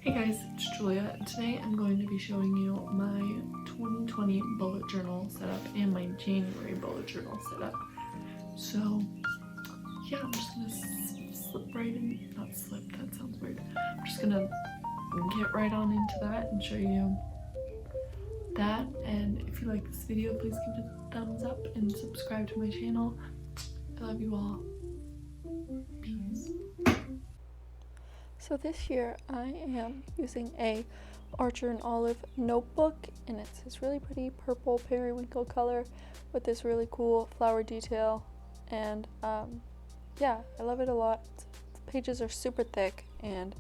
Hey guys, it's Julia, and today I'm going to be showing you my 2020 bullet journal setup and my January bullet journal setup. So yeah, I'm just gonna slip right in, not slip, that sounds weird. I'm just gonna get right on into that and show you that. And if you like this video, please give it a thumbs up and subscribe to my channel. I love you all. Peace. So this year I am using a Archer and Olive notebook, and it's this really pretty purple periwinkle color with this really cool flower detail, and yeah, I love it a lot. The pages are super thick and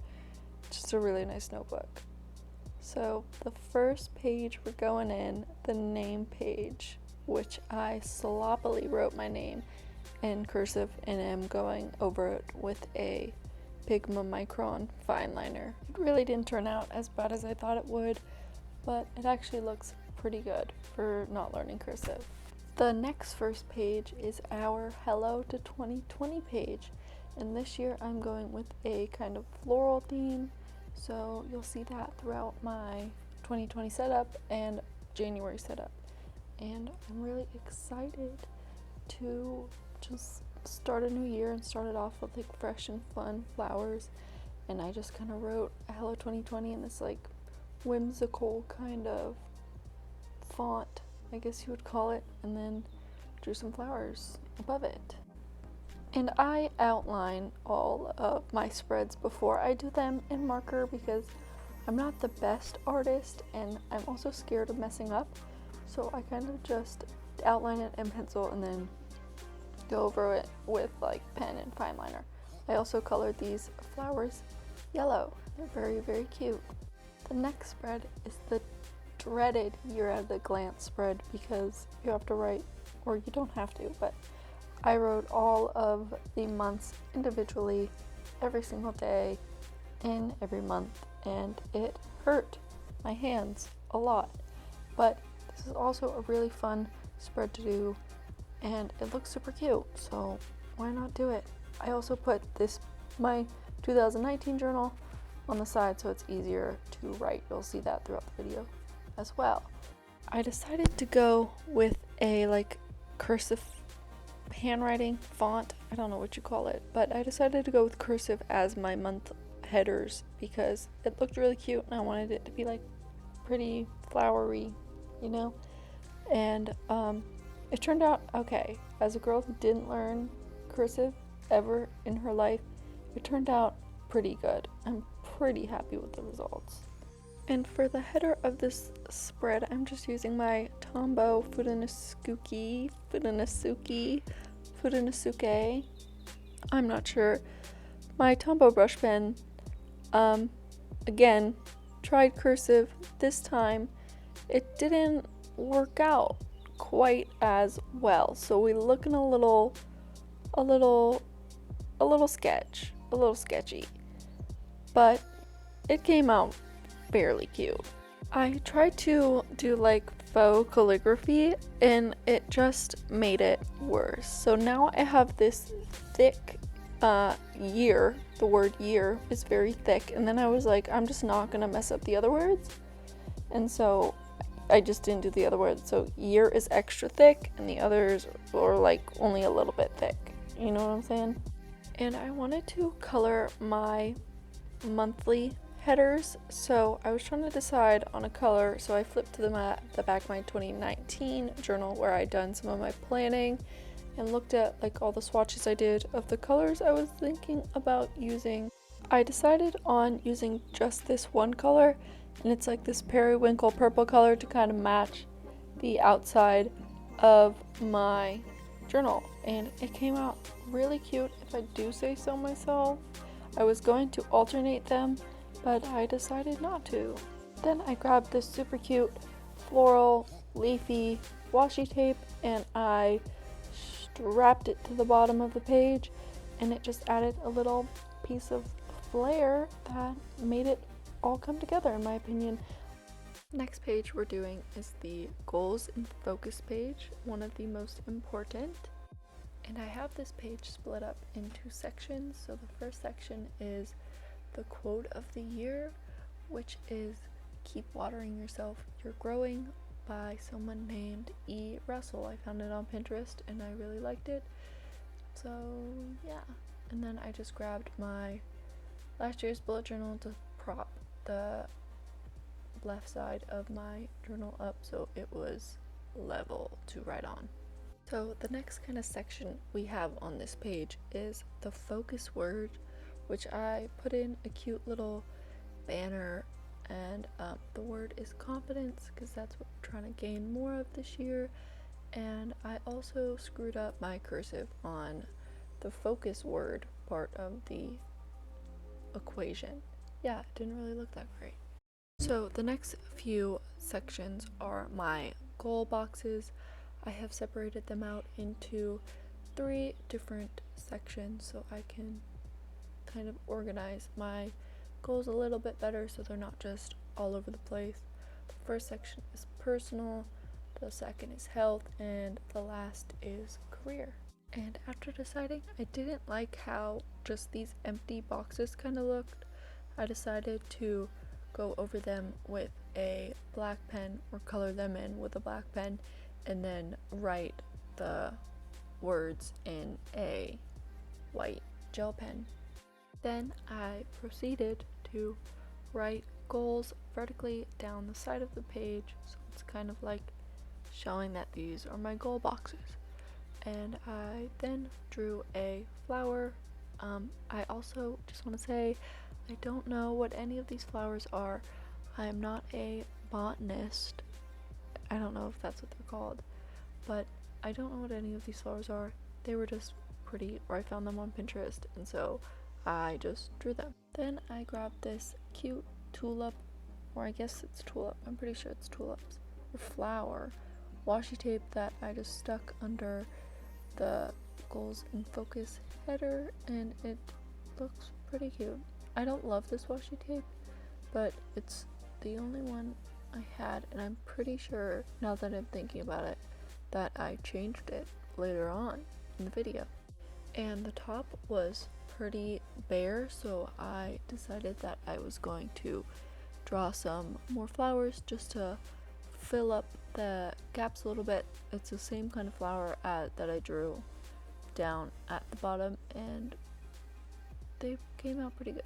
just a really nice notebook. So the first page we're going in, the name page, which I sloppily wrote my name in cursive and am going over it with a Pigma Micron Fineliner. It really didn't turn out as bad as I thought it would, but it actually looks pretty good for not learning cursive. The next first page is our Hello to 2020 page, and this year I'm going with a kind of floral theme, so you'll see that throughout my 2020 setup and January setup. And I'm really excited to just start a new year and start it off with like fresh and fun flowers, and I just kind of wrote Hello 2020 in this like whimsical kind of font, I guess you would call it, and then drew some flowers above it. And I outline all of my spreads before I do them in marker because I'm not the best artist and I'm also scared of messing up, so I kind of just outline it in pencil and then go over it with like pen and fine liner. I also colored these flowers yellow. They're very, very cute. The next spread is the dreaded year at a glance spread because you have to write, or you don't have to, but I wrote all of the months individually every single day in every month, and it hurt my hands a lot. But this is also a really fun spread to do, and it looks super cute, so why not do it? I also put my 2019 journal on the side so it's easier to write. You'll see that throughout the video as well. I decided to go with a like cursive handwriting font. I don't know what you call it, but I decided to go with cursive as my month headers because it looked really cute and I wanted it to be like pretty flowery, you know? And it turned out okay. As a girl who didn't learn cursive ever in her life, it turned out pretty good. I'm pretty happy with the results. And for the header of this spread, I'm just using my Tombow Fudenosuke. I'm not sure. My Tombow brush pen. Again, tried cursive this time. It didn't work out quite as well, so we're looking a little sketchy, but it came out fairly cute. I tried to do like faux calligraphy and it just made it worse. So now I have this thick year. The word year is very thick, and then I was like, I'm just not gonna mess up the other words, and so I just didn't do the other words. So year is extra thick and the others are like only a little bit thick. You know what I'm saying? And I wanted to color my monthly headers, so I was trying to decide on a color, so I flipped to the back of my 2019 journal where I'd done some of my planning and looked at like all the swatches I did of the colors I was thinking about using. I decided on using just this one color, and it's like this periwinkle purple color to kind of match the outside of my journal, and it came out really cute if I do say so myself. I was going to alternate them, but I decided not to. Then I grabbed this super cute floral leafy washi tape and I strapped it to the bottom of the page, and it just added a little piece of flair that made it all come together, in my opinion. Next page we're doing is the goals and focus page, one of the most important. And I have this page split up into sections. So the first section is the quote of the year, which is Keep Watering Yourself, You're Growing by someone named E. Russell. I found it on Pinterest and I really liked it. So yeah. And then I just grabbed my last year's bullet journal to prop the left side of my journal up so it was level to write on. So the next kind of section we have on this page is the focus word, which I put in a cute little banner, and the word is confidence because that's what we're trying to gain more of this year. And I also screwed up my cursive on the focus word part of the equation. Yeah, it didn't really look that great. So the next few sections are my goal boxes. I have separated them out into 3 different sections so I can kind of organize my goals a little bit better so they're not just all over the place. The first section is personal, the second is health, and the last is career. And after deciding I didn't like how just these empty boxes kind of looked, I decided to go over them with a black pen or color them in with a black pen and then write the words in a white gel pen. Then I proceeded to write goals vertically down the side of the page, so it's kind of like showing that these are my goal boxes. And I then drew a flower. I also just want to say I don't know what any of these flowers are. I am not a botanist. I don't know if that's what they're called, but I don't know what any of these flowers are. They were just pretty, or I found them on Pinterest, and so I just drew them. Then I grabbed this cute tulip, or I guess it's tulip, I'm pretty sure it's tulips, or flower, washi tape that I just stuck under the goals in focus header, and it looks pretty cute. I don't love this washi tape, but it's the only one I had, and I'm pretty sure, now that I'm thinking about it, that I changed it later on in the video. And the top was pretty bare, so I decided that I was going to draw some more flowers just to fill up the gaps a little bit. It's the same kind of flower that I drew down at the bottom, and they came out pretty good.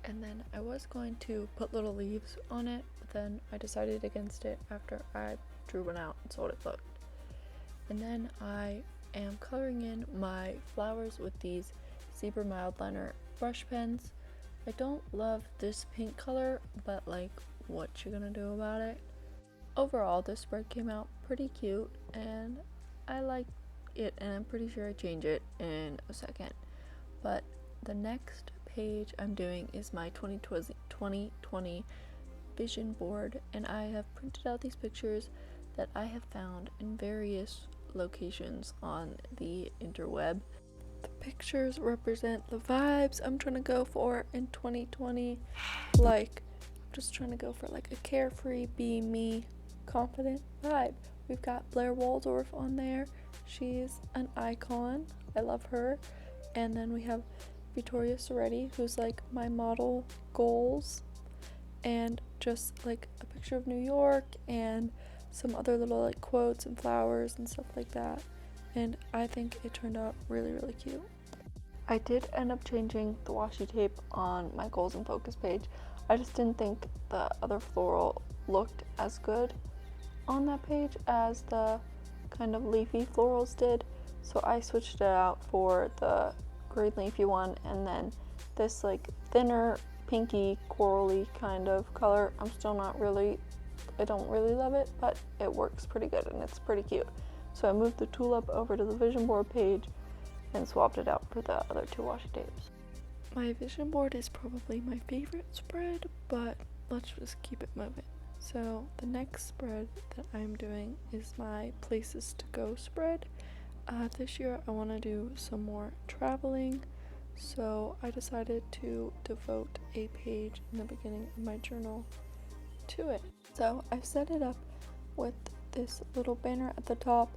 And then I was going to put little leaves on it, but then I decided against it after I drew one out and saw what it looked. And then I am coloring in my flowers with these Zebra Mildliner brush pens. I don't love this pink color, but like, what you gonna do about it? Overall, this spread came out pretty cute, and I like it, and I'm pretty sure I change it in a second. But the next page I'm doing is my 2020 vision board, and I have printed out these pictures that I have found in various locations on the interweb. The pictures represent the vibes I'm trying to go for in 2020. Like, I'm just trying to go for like a carefree, be me, confident vibe. We've got Blair Waldorf on there. She's an icon. I love her. And then we have Victoria Soretti, who's like my model goals, and just like a picture of New York and some other little like quotes and flowers and stuff like that. And I think it turned out really, really cute. I did end up changing the washi tape on my goals and focus page. I just didn't think the other floral looked as good on that page as the kind of leafy florals did, so I switched it out for the green leafy one, and then this like thinner pinky corally kind of color. I don't really love it, but it works pretty good and it's pretty cute. So I moved the tulip over to the vision board page and swapped it out for the other 2 washi tapes. My vision board is probably my favorite spread, but let's just keep it moving. So the next spread that I'm doing is my places to go spread. This year I want to do some more traveling, so I decided to devote a page in the beginning of my journal to it. So I've set it up with this little banner at the top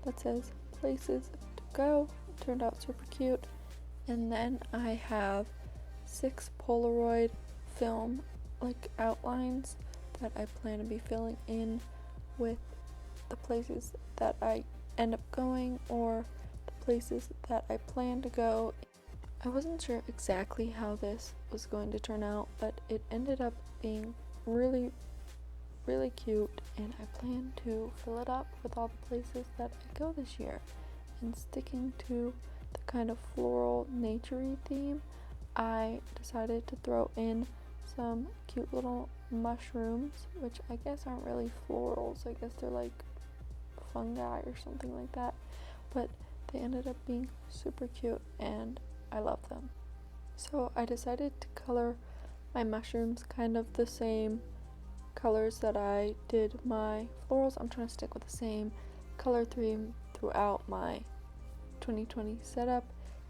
that says places to go. It turned out super cute. And then I have 6 Polaroid film like outlines that I plan to be filling in with the places that I end up going or the places that I plan to go. I wasn't sure exactly how this was going to turn out, but it ended up being really cute, and I plan to fill it up with all the places that I go this year. And sticking to the kind of floral naturey theme, I decided to throw in some cute little mushrooms, which I guess aren't really florals. I guess they're like fungi or something like that, but they ended up being super cute and I love them. So I decided to color my mushrooms kind of the same colors that I did my florals. I'm trying to stick with the same color theme throughout my 2020 setup,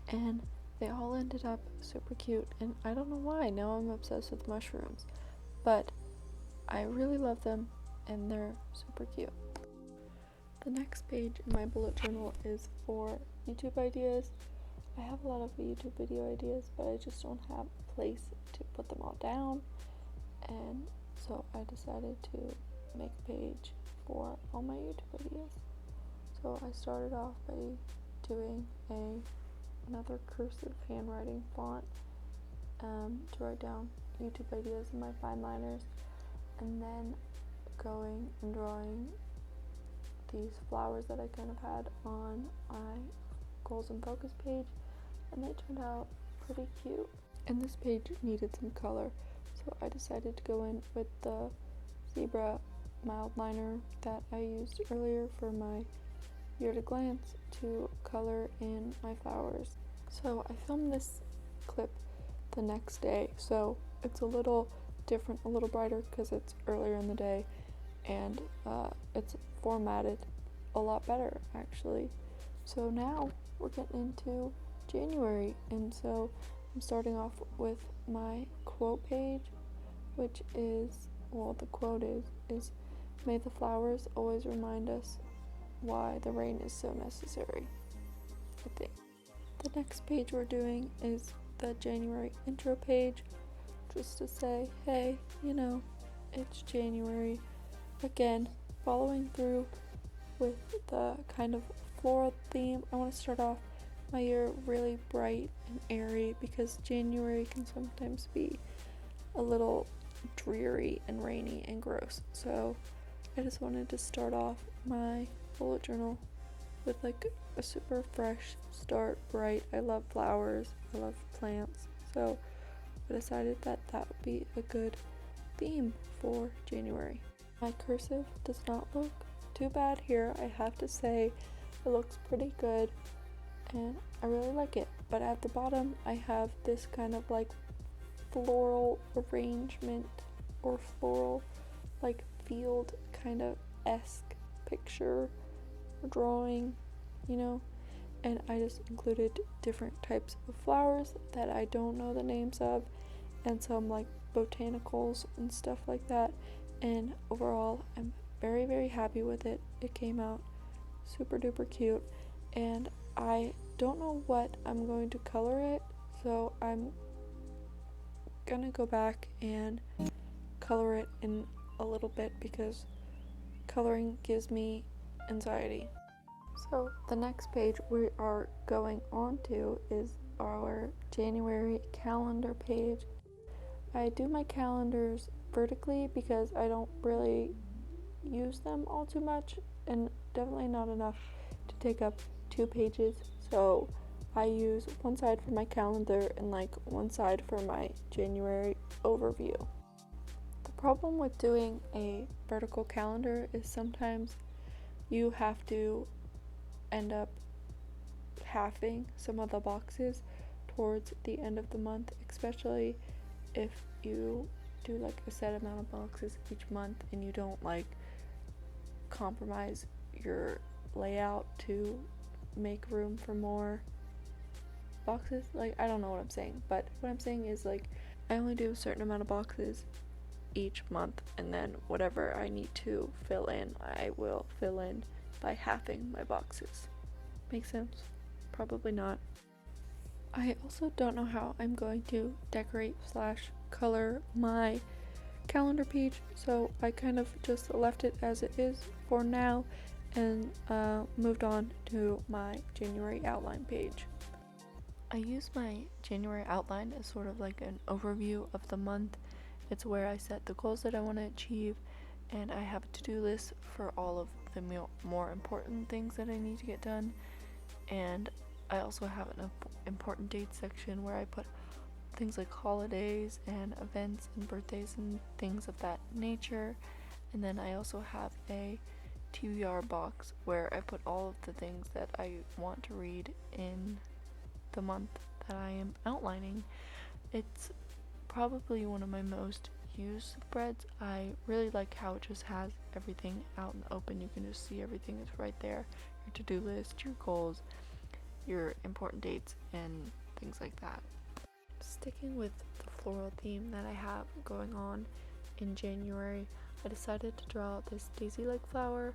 and they all ended up super cute, and I don't know why. Now I'm obsessed with mushrooms, but I really love them and they're super cute. The next page in my bullet journal is for YouTube ideas. I have a lot of YouTube video ideas, but I just don't have a place to put them all down, and so I decided to make a page for all my YouTube ideas. So I started off by doing another cursive handwriting font to write down YouTube ideas in my Fineliners, and then going and drawing these flowers that I kind of had on my goals and focus page, and they turned out pretty cute. And this page needed some color, so I decided to go in with the zebra Mildliner that I used earlier for my year to glance to color in my flowers. So I filmed this clip the next day, so it's a little different, a little brighter because it's earlier in the day, and it's formatted a lot better actually. So now we're getting into January, and so I'm starting off with my quote page, which is, well, the quote is may the flowers always remind us why the rain is so necessary, I think. The next page we're doing is the January intro page, just to say, hey, you know, it's January. Again, following through with the kind of floral theme. I want to start off my year really bright and airy because January can sometimes be a little dreary and rainy and gross. So I just wanted to start off my bullet journal with like a super fresh start, bright. I love flowers, I love plants, so I decided that that would be a good theme for January. My cursive does not look too bad here, I have to say. It looks pretty good and I really like it, but at the bottom I have this kind of like floral arrangement or floral like field kind of esque picture or drawing, you know, and I just included different types of flowers that I don't know the names of and some like botanicals and stuff like that, and overall I'm very happy with it. It came out super duper cute, and I don't know what I'm going to color it, so I'm gonna go back and color it in a little bit because coloring gives me anxiety. So the next page we are going on to is our January calendar page. I do my calendars vertically because I don't really use them all too much, and definitely not enough to take up 2 pages, so I use one side for my calendar and like one side for my January overview. The problem with doing a vertical calendar is sometimes you have to end up halving some of the boxes towards the end of the month, especially if you do like a set amount of boxes each month and you don't like compromise your layout to make room for more boxes. Like, I don't know what I'm saying, but what I'm saying is like I only do a certain amount of boxes each month, and then whatever I need to fill in, I will fill in by halving my boxes. Make sense? Probably not. I also don't know how I'm going to decorate / color my calendar page, so I kind of just left it as it is for now and moved on to my January outline page. I use my January outline as sort of like an overview of the month. It's where I set the goals that I want to achieve, and I have a to-do list for all of the more important things that I need to get done. And I also have an important dates section where I put things like holidays and events and birthdays and things of that nature. And then I also have a TBR box where I put all of the things that I want to read in the month that I am outlining. It's probably one of my most used spreads. I really like how it just has everything out in the open. You can just see everything is right there. Your to-do list, your goals, your important dates, and things like that. Sticking with the floral theme that I have going on in January, I decided to draw this daisy-like flower,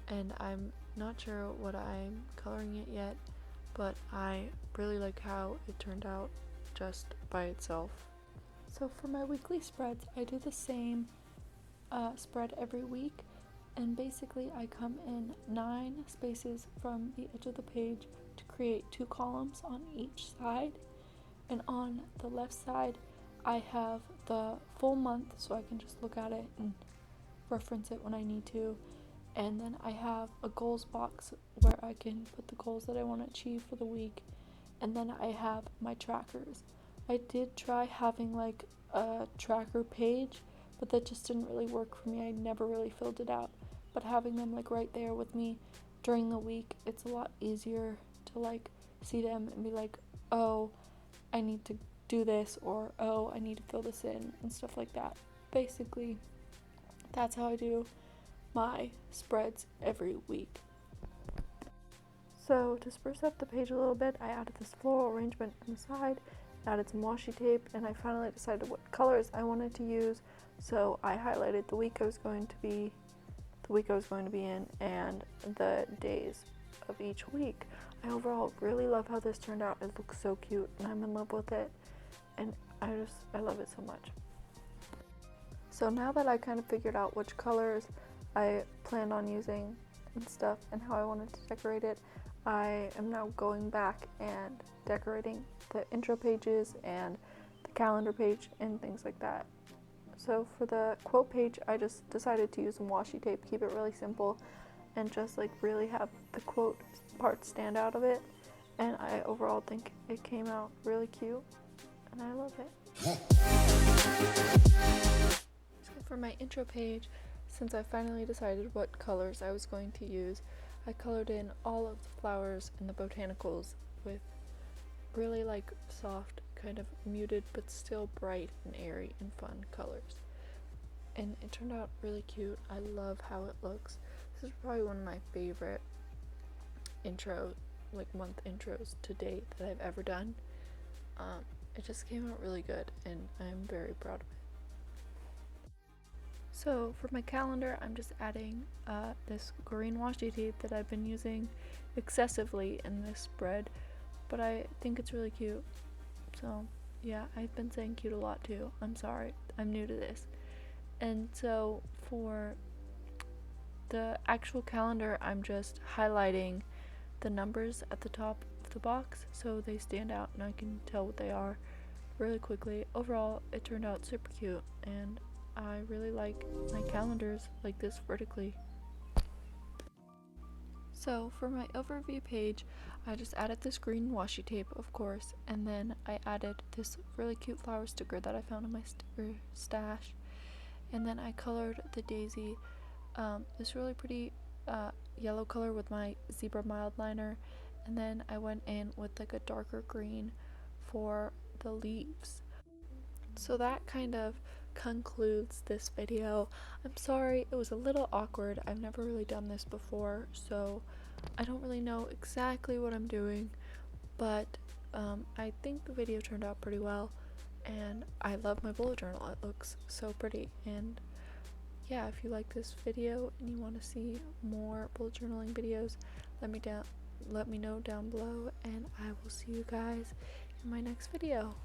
and I'm not sure what I'm coloring it yet, but I really like how it turned out just by itself. So for my weekly spreads, I do the same spread every week, and basically I come in 9 spaces from the edge of the page to create 2 columns on each side. And on the left side, I have the full month, so I can just look at it and reference it when I need to. And then I have a goals box where I can put the goals that I want to achieve for the week. And then I have my trackers. I did try having like a tracker page, but that just didn't really work for me. I never really filled it out. But having them like right there with me during the week, it's a lot easier to like see them and be like, oh, I need to do this, or oh, I need to fill this in and stuff like that. Basically, that's how I do my spreads every week. So to spruce up the page a little bit, I added this floral arrangement on the side, added some washi tape, and I finally decided what colors I wanted to use. So I highlighted the week I was going to be in and the days of each week. I overall really love how this turned out. It looks so cute and I'm in love with it, and I love it so much. So now that I kind of figured out which colors I planned on using and stuff and how I wanted to decorate it, I am now going back and decorating the intro pages and the calendar page and things like that. So for the quote page, I just decided to use some washi tape, keep it really simple, and just like really have the quote part stand out of it. And I overall think it came out really cute and I love it. So for my intro page, since I finally decided what colors I was going to use, I colored in all of the flowers and the botanicals with really like soft, kind of muted but still bright and airy and fun colors. And it turned out really cute. I love how it looks. This is probably one of my favorite month intros to date that I've ever done. It just came out really good and I'm very proud of it. So for my calendar, I'm just adding this green washi tape that I've been using excessively in this spread, but I think it's really cute. So yeah, I've been saying cute a lot too. I'm sorry, I'm new to this. And so for the actual calendar, I'm just highlighting the numbers at the top of the box so they stand out and I can tell what they are really quickly. Overall, it turned out super cute and I really like my calendars like this vertically. So for my overview page, I just added this green washi tape, of course, and then I added this really cute flower sticker that I found in my sticker stash. And then I colored the daisy this really pretty yellow color with my zebra Mildliner, and then I went in with like a darker green for the leaves. So that kind of concludes this video. I'm sorry it was a little awkward. I've never really done this before, so I don't really know exactly what I'm doing, but I think the video turned out pretty well, and I love my bullet journal. It looks so pretty. And yeah, if you like this video and you want to see more bullet journaling videos, let me know down below, and I will see you guys in my next video.